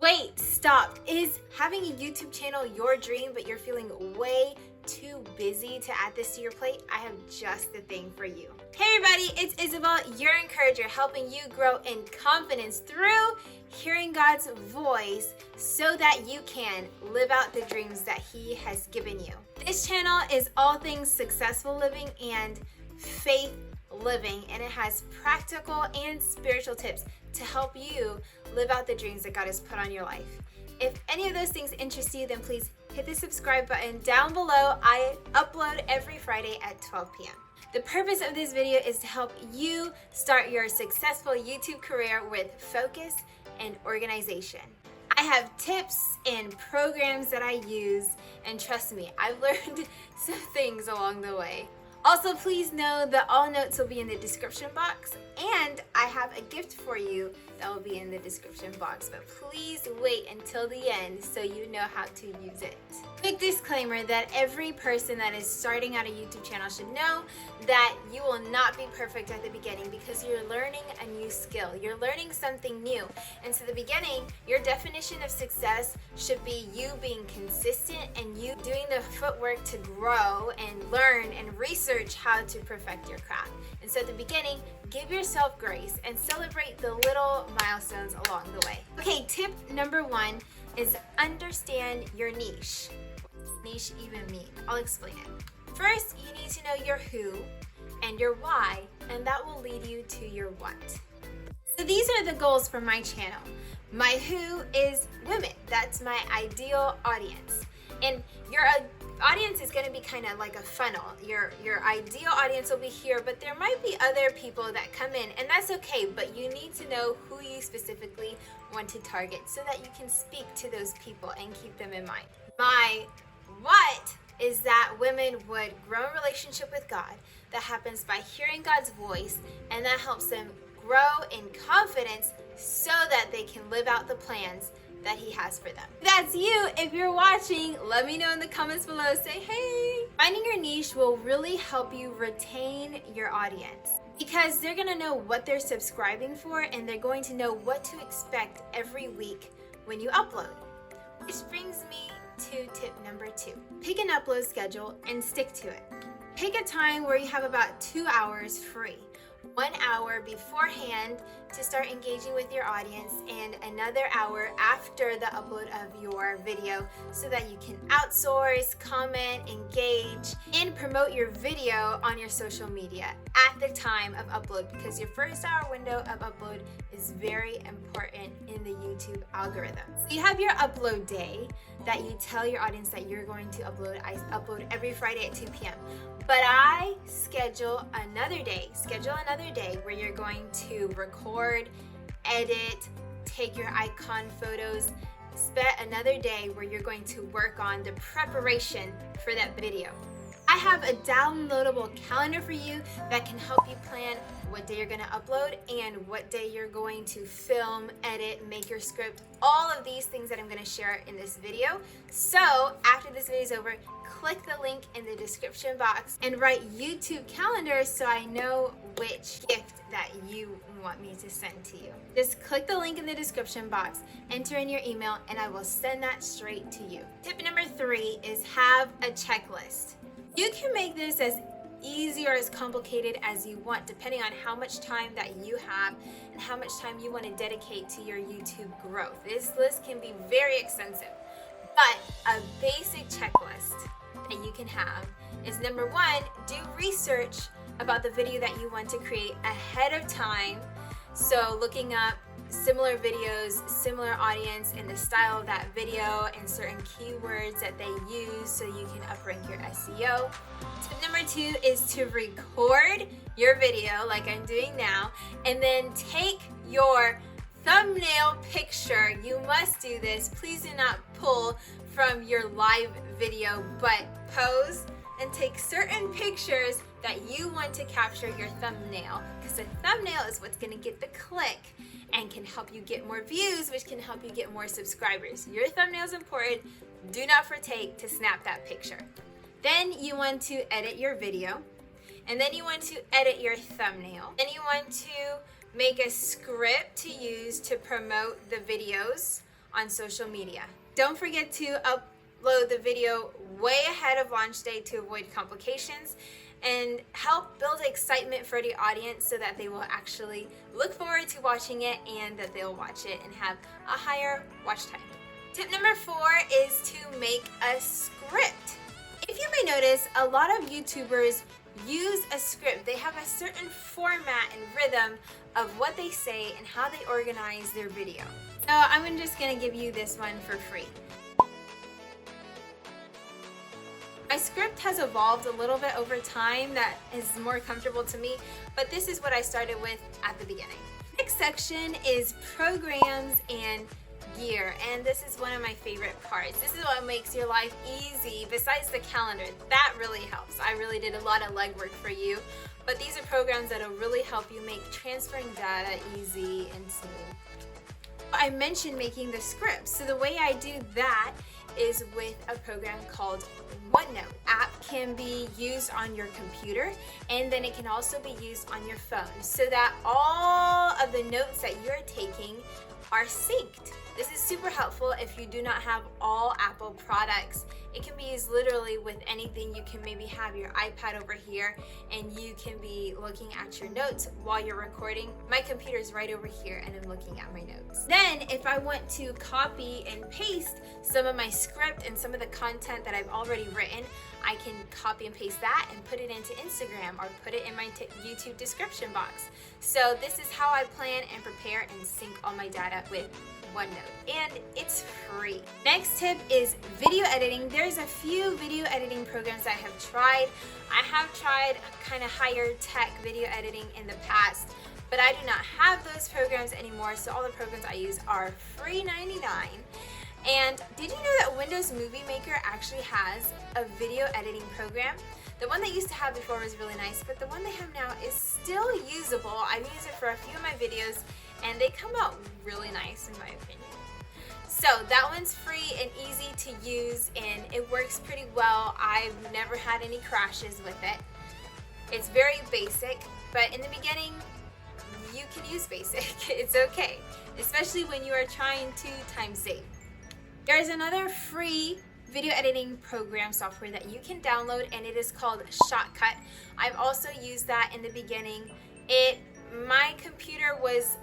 Wait, stop. Is having a YouTube channel your dream, but you're feeling way too busy to add this to your plate? I have just the thing for you. Hey everybody, it's Isabel, your encourager, helping you grow in confidence through hearing God's voice so that you can live out the dreams that He has given you. This channel is all things successful living and faith living, and it has practical and spiritual tips to help you live out the dreams that God has put on your life. If any of those things interest you, then please hit the subscribe button down below. I upload every Friday at 12 p.m. The purpose of this video is to help you start your successful YouTube career with focus and organization. I have tips and programs that I use, and trust me, I've learned some things along the way. Also, please know that all notes will be in the description box, and I have a gift for you that will be in the description box, but please wait until the end so you know how to use it. Quick disclaimer that every person that is starting out a YouTube channel should know that you will not be perfect at the beginning because you're learning a new skill. You're learning something new. And so the beginning, your definition of success should be you being consistent and you doing the footwork to grow and learn and research how to perfect your craft. And so at the beginning, give yourself grace and celebrate the little milestones along the way. Okay, tip number 1 is understand your niche. What does niche even mean? I'll explain it. First, you need to know your who and your why, and that will lead you to your what. So these are the goals for my channel. My who is women. That's my ideal audience. And your audience is going to be kind of like a funnel. Your ideal audience will be here, but there might be other people that come in, and that's okay, but you need to know who you specifically want to target so that you can speak to those people and keep them in mind. My what is that women would grow a relationship with God. That happens by hearing God's voice, and that helps them grow in confidence so that they can live out the plans that He has for them. If that's you, if you're watching, let me know in the comments below. Say hey. Finding your niche will really help you retain your audience because they're gonna know what they're subscribing for, and they're going to know what to expect every week when you upload. Which brings me to tip number 2. Pick an upload schedule and stick to it. Pick a time where you have about 2 hours free. 1 hour beforehand to start engaging with your audience, and another hour after the upload of your video so that you can outsource, comment, engage, and promote your video on your social media at the time of upload, because your first hour window of upload is very important in the YouTube algorithm. So you have your upload day that you tell your audience that you're going to upload. I upload every Friday at 2 p.m. But I schedule another day where you're going to record, edit, take your icon photos, spend another day where you're going to work on the preparation for that video. I have a downloadable calendar for you that can help you plan what day you're going to upload and what day you're going to film, edit, make your script, all of these things that I'm going to share in this video. So after this video is over, click the link in the description box and write YouTube calendar so I know which gift that you want me to send to you. Just click the link in the description box, enter in your email, and I will send that straight to you. Tip number 3 is have a checklist. You can make this as easy or as complicated as you want, depending on how much time that you have and how much time you want to dedicate to your YouTube growth. This list can be very extensive, but a basic checklist that you can have is number 1, do research about the video that you want to create ahead of time. So looking up similar videos, similar audience, and the style of that video, and certain keywords that they use so you can uprank your SEO. Tip number 2 is to record your video like I'm doing now, and then take your thumbnail picture. You must do this. Please do not pull from your live video, but pose and take certain pictures that you want to capture your thumbnail, because the thumbnail is what's going to get the click and can help you get more views, which can help you get more subscribers. Your thumbnail is important. Do not forsake to snap that picture. Then you want to edit your video, and then you want to edit your thumbnail. Then you want to make a script to use to promote the videos on social media. Don't forget to upload the video way ahead of launch day to avoid complications and help build excitement for the audience so that they will actually look forward to watching it and that they'll watch it and have a higher watch time. Tip number 4 is to make a script. If you may notice, a lot of YouTubers use a script. They have a certain format and rhythm of what they say and how they organize their video. So I'm just gonna give you this one for free. My script has evolved a little bit over time that is more comfortable to me, but this is what I started with at the beginning. Next section is programs and gear, and this is one of my favorite parts. This is what makes your life easy besides the calendar. That really helps. I really did a lot of legwork for you, but these are programs that will really help you make transferring data easy and smooth. I mentioned making the scripts, so the way I do that is with a program called OneNote. App can be used on your computer, and then it can also be used on your phone so that all of the notes that you're taking are synced. This is super helpful if you do not have all Apple products. It can be used literally with anything. You can maybe have your iPad over here and you can be looking at your notes while you're recording. My computer is right over here and I'm looking at my notes. Then if I want to copy and paste some of my script and some of the content that I've already written, I can copy and paste that and put it into Instagram or put it in my YouTube description box. So this is how I plan and prepare and sync all my data with OneNote, and it's free. Next tip is video editing. There's a few video editing programs I have tried. I have tried kind of higher tech video editing in the past, but I do not have those programs anymore, so all the programs I use are free 99. And did you know that Windows Movie Maker actually has a video editing program? The one they used to have before was really nice, but the one they have now is still usable. I've used it for a few of my videos, and they come out really nice in my opinion. So that one's free and easy to use, and it works pretty well. I've never had any crashes with it. It's very basic, but in the beginning, you can use basic. It's okay, especially when you are trying to time save. There's another free video editing program software that you can download, and it is called Shotcut. I've also used that in the beginning. My computer was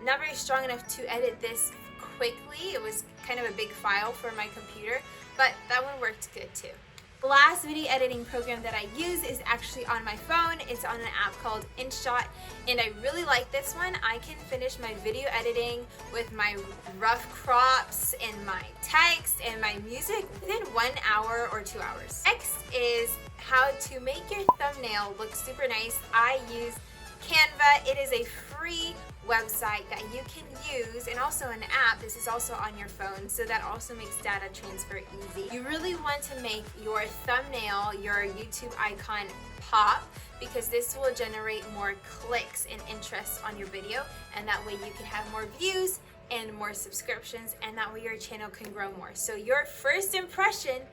not very strong enough to edit this quickly. It was kind of a big file for my computer, but that one worked good too. The last video editing program that I use is actually on my phone. It's on an app called InShot, and I really like this one. I can finish my video editing with my rough crops and my text and my music within 1 hour or 2 hours. Next is how to make your thumbnail look super nice. I use Canva. It is a free website that you can use, and also an app. This is also on your phone, so that also makes data transfer easy. You really want to make your thumbnail, your YouTube icon pop, because this will generate more clicks and interest on your video, and that way you can have more views and more subscriptions, and that way your channel can grow more. So your first impression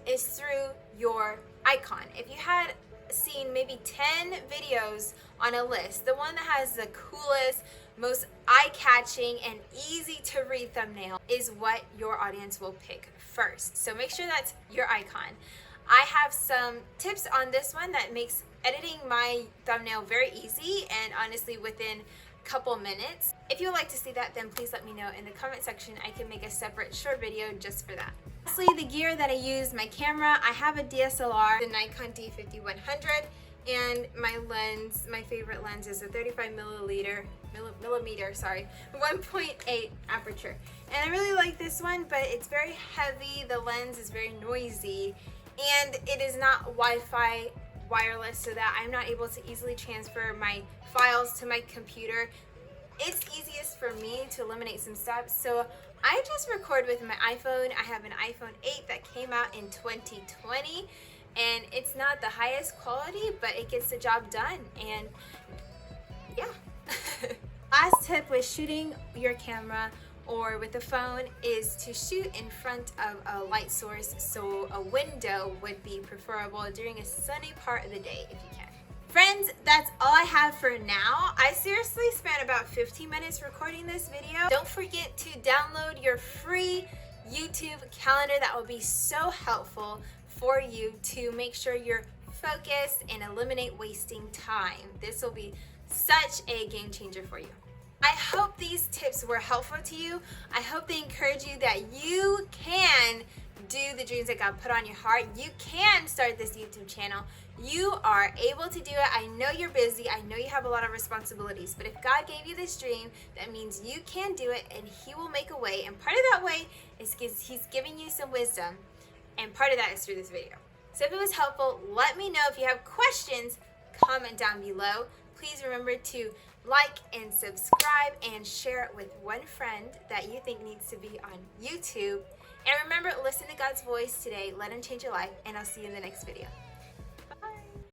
is through your icon. If you had seen maybe 10 videos on a list, the one that has the coolest, most eye-catching and easy to read thumbnail is what your audience will pick first. So make sure that's your icon. I have some tips on this one that makes editing my thumbnail very easy and honestly within a couple minutes. If you would like to see that, then please let me know in the comment section. I can make a separate short video just for that. Lastly, the gear that I use, my camera. I have a DSLR, the Nikon D5100, and my lens, my favorite lens is a 35 millimeter, 1.8 aperture. And I really like this one, but it's very heavy, the lens is very noisy, and it is not Wi-Fi wireless, so that I'm not able to easily transfer my files to my computer. It's easiest for me to eliminate some steps, so I just record with my iPhone. I have an iPhone 8 that came out in 2020, and it's not the highest quality, but it gets the job done, and yeah. Last tip with shooting your camera or with the phone is to shoot in front of a light source, so a window would be preferable during a sunny part of the day if you can. Friends, that's all I have for now. I seriously spent about 15 minutes recording this video. Don't forget to download your free YouTube calendar. That will be so helpful for you to make sure you're focused and eliminate wasting time. This will be such a game changer for you. I hope these tips were helpful to you. I hope they encourage you that you can do the dreams that God put on your heart. You can start this YouTube channel. You are able to do it. I know you're busy. I know you have a lot of responsibilities, but if God gave you this dream, that means you can do it and He will make a way. And part of that way is because He's giving you some wisdom, and part of that is through this video. So if it was helpful, let me know. If you have questions, comment down below. Please remember to like and subscribe and share it with one friend that you think needs to be on YouTube. And remember, listen to God's voice today. Let Him change your life, and I'll see you in the next video.